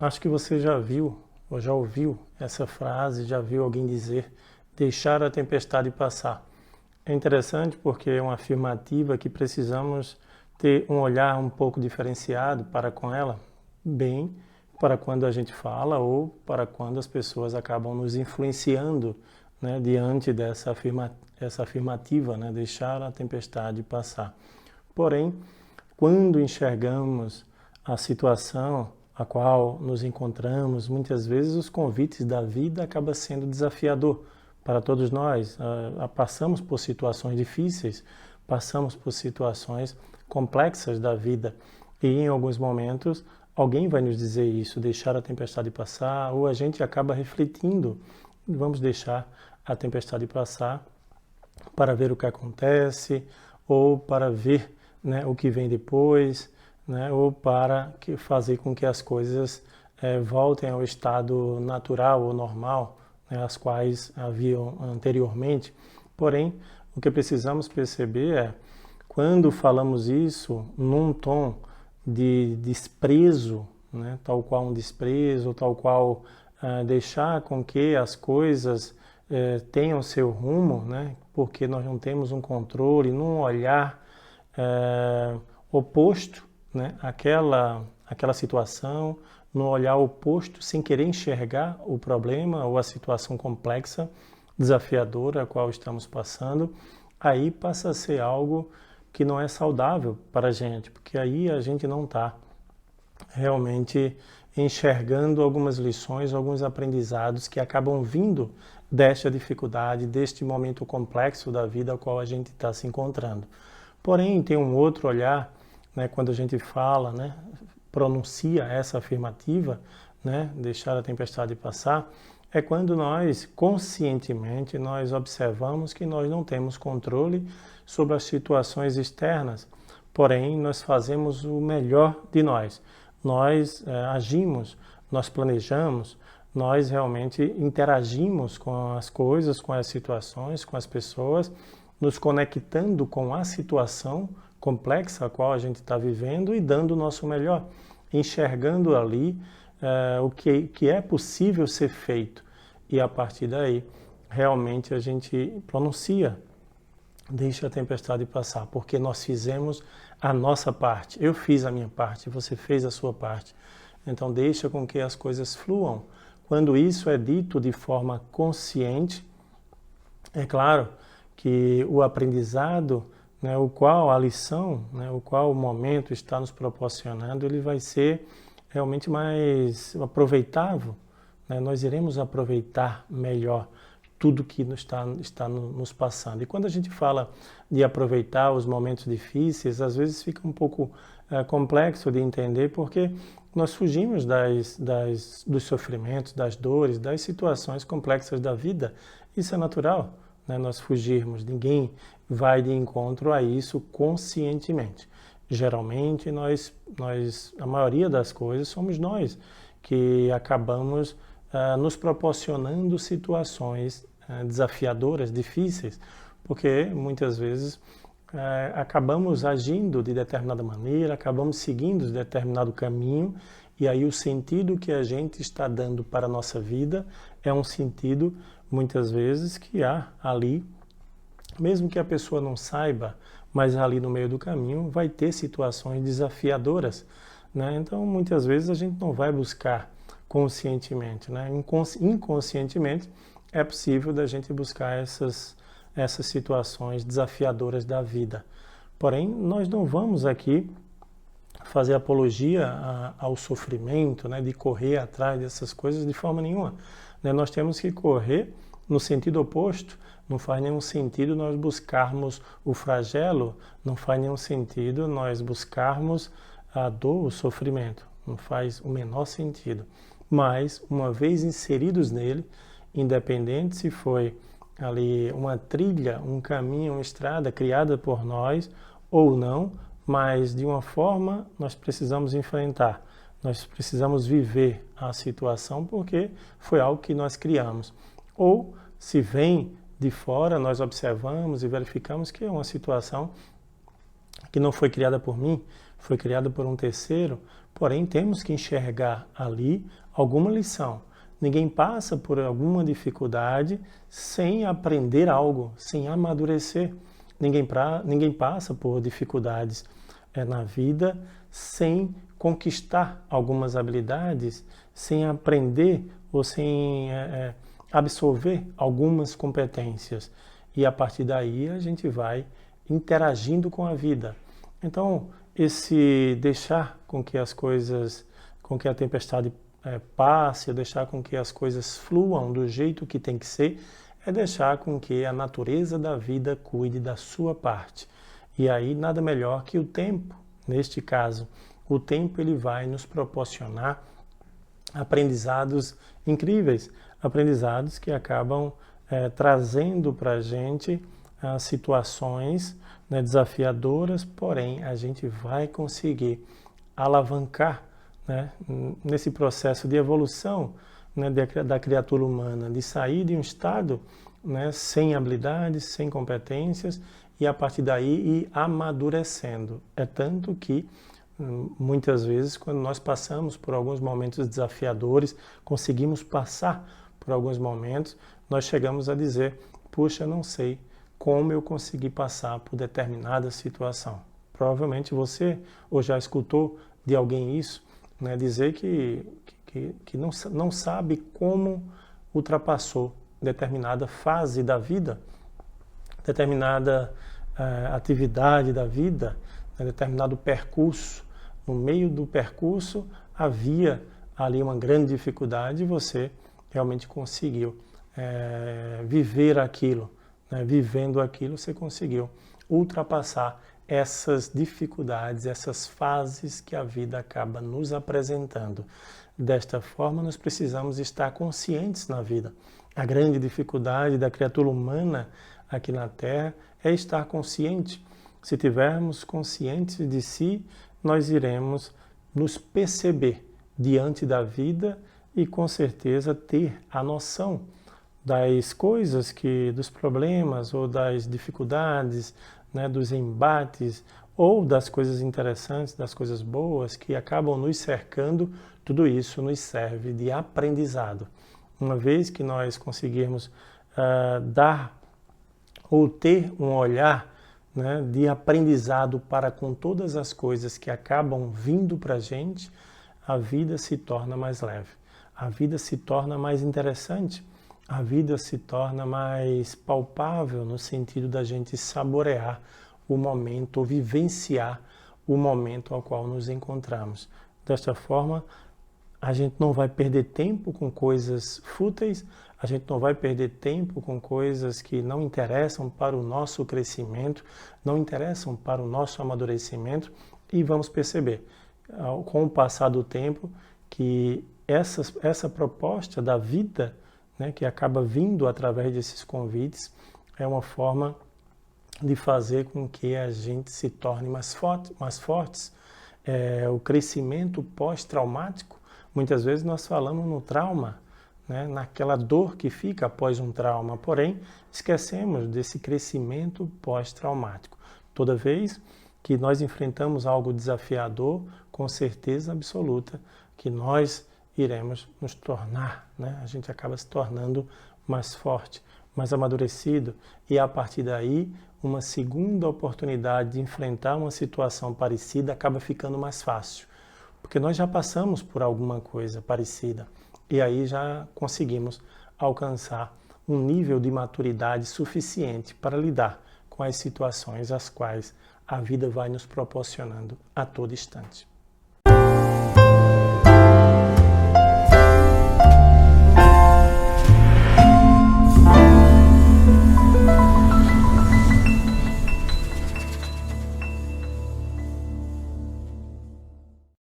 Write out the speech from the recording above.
Acho que você já viu ou já ouviu essa frase, já viu alguém dizer deixar a tempestade passar. É interessante porque é uma afirmativa que precisamos ter um olhar um pouco diferenciado para com ela, bem para quando a gente fala ou para quando as pessoas acabam nos influenciando, né, diante essa afirmativa, né, deixar a tempestade passar. Porém, quando enxergamos a situação a qual nos encontramos, muitas vezes os convites da vida acabam sendo desafiador para todos nós. Passamos por situações difíceis, passamos por situações complexas da vida e em alguns momentos alguém vai nos dizer isso, deixar a tempestade passar, ou a gente acaba refletindo, vamos deixar a tempestade passar para ver o que acontece ou para ver, né, o que vem depois, né, ou para fazer com que as coisas voltem ao estado natural ou normal, né, as quais haviam anteriormente. Porém, o que precisamos perceber é, quando falamos isso num tom de desprezo, né, tal qual um desprezo, tal qual deixar com que as coisas tenham seu rumo, né, porque nós não temos um controle, num olhar oposto, né, àquela situação, no olhar oposto, sem querer enxergar o problema ou a situação complexa, desafiadora a qual estamos passando, aí passa a ser algo que não é saudável para a gente, porque aí a gente não está realmente enxergando algumas lições, alguns aprendizados que acabam vindo desta dificuldade, deste momento complexo da vida ao qual a gente está se encontrando. Porém, tem um outro olhar, né, quando a gente fala, né, pronuncia essa afirmativa, né, deixar a tempestade passar, é quando nós, conscientemente, nós observamos que nós não temos controle sobre as situações externas, porém, nós fazemos o melhor de nós. Nós agimos, nós planejamos, nós realmente interagimos com as coisas, com as situações, com as pessoas, nos conectando com a situação complexa a qual a gente está vivendo e dando o nosso melhor, enxergando ali o que é possível ser feito. E a partir daí, realmente a gente pronuncia, deixa a tempestade passar, porque nós fizemos a nossa parte. Eu fiz a minha parte, você fez a sua parte. Então deixa com que as coisas fluam. Quando isso é dito de forma consciente, é claro que o aprendizado, né, o qual a lição, né, o qual o momento está nos proporcionando, ele vai ser realmente mais aproveitável, né? Nós iremos aproveitar melhor tudo que está nos passando. E quando a gente fala de aproveitar os momentos difíceis, às vezes fica um pouco complexo de entender, porque nós fugimos dos sofrimentos, das dores, das situações complexas da vida. Isso é natural, né? Nós fugirmos. Ninguém vai de encontro a isso conscientemente. Geralmente, a maioria das coisas somos nós que acabamos nos proporcionando situações desafiadoras, difíceis, porque muitas vezes acabamos agindo de determinada maneira, acabamos seguindo de determinado caminho, e aí o sentido que a gente está dando para a nossa vida é um sentido, muitas vezes, que há ali, mesmo que a pessoa não saiba, mas ali no meio do caminho vai ter situações desafiadoras, né? Então, muitas vezes a gente não vai buscar conscientemente, né? Inconscientemente é possível da gente buscar essas situações desafiadoras da vida. Porém, nós não vamos aqui fazer apologia ao sofrimento, né, de correr atrás dessas coisas de forma nenhuma, né? Nós temos que correr no sentido oposto. Não faz nenhum sentido nós buscarmos o flagelo, não faz nenhum sentido nós buscarmos a dor, o sofrimento. Não faz o menor sentido. Mas, uma vez inseridos nele, independente se foi ali uma trilha, um caminho, uma estrada criada por nós ou não, mas de uma forma nós precisamos enfrentar, nós precisamos viver a situação porque foi algo que nós criamos. Ou se vem de fora, nós observamos e verificamos que é uma situação que não foi criada por mim, foi criada por um terceiro, porém temos que enxergar ali alguma lição. Ninguém passa por alguma dificuldade sem aprender algo, sem amadurecer. Ninguém passa por dificuldades na vida sem conquistar algumas habilidades, sem aprender ou sem absorver algumas competências. E a partir daí a gente vai interagindo com a vida. Então, esse deixar com que as coisas, com que a tempestade passe, deixar com que as coisas fluam do jeito que tem que ser, é deixar com que a natureza da vida cuide da sua parte. E aí nada melhor que o tempo, neste caso. O tempo ele vai nos proporcionar aprendizados incríveis, aprendizados que acabam trazendo para a gente situações desafiadoras, porém a gente vai conseguir alavancar nesse processo de evolução da criatura humana, de sair de um estado sem habilidades, sem competências, e a partir daí ir amadurecendo. É tanto que muitas vezes, quando nós passamos por alguns momentos desafiadores, conseguimos passar por alguns momentos, nós chegamos a dizer: puxa, não sei como eu consegui passar por determinada situação. Provavelmente você ou já escutou de alguém isso, dizer que não sabe como ultrapassou determinada fase da vida, determinada atividade da vida, determinado percurso. No meio do percurso havia ali uma grande dificuldade e você realmente conseguiu viver aquilo. Vivendo aquilo, você conseguiu ultrapassar essas dificuldades, essas fases que a vida acaba nos apresentando. Desta forma, nós precisamos estar conscientes na vida. A grande dificuldade da criatura humana aqui na Terra é estar consciente. Se tivermos conscientes de si, nós iremos nos perceber diante da vida e com certeza ter a noção das coisas dos problemas ou das dificuldades, dos embates ou das coisas interessantes, das coisas boas que acabam nos cercando. Tudo isso nos serve de aprendizado. Uma vez que nós conseguirmos dar ou ter um olhar de aprendizado para com todas as coisas que acabam vindo para a gente, a vida se torna mais leve, a vida se torna mais interessante, a vida se torna mais palpável no sentido da gente saborear o momento ou vivenciar o momento ao qual nos encontramos. Desta forma, a gente não vai perder tempo com coisas fúteis, a gente não vai perder tempo com coisas que não interessam para o nosso crescimento, não interessam para o nosso amadurecimento, e vamos perceber, com o passar do tempo, que essa proposta da vida, que acaba vindo através desses convites, é uma forma de fazer com que a gente se torne mais fortes. O crescimento pós-traumático, muitas vezes nós falamos no trauma, naquela dor que fica após um trauma, porém esquecemos desse crescimento pós-traumático. Toda vez que nós enfrentamos algo desafiador, com certeza absoluta que nós iremos nos tornar, a gente acaba se tornando mais forte, mais amadurecido, e a partir daí uma segunda oportunidade de enfrentar uma situação parecida acaba ficando mais fácil, porque nós já passamos por alguma coisa parecida e aí já conseguimos alcançar um nível de maturidade suficiente para lidar com as situações às quais a vida vai nos proporcionando a todo instante.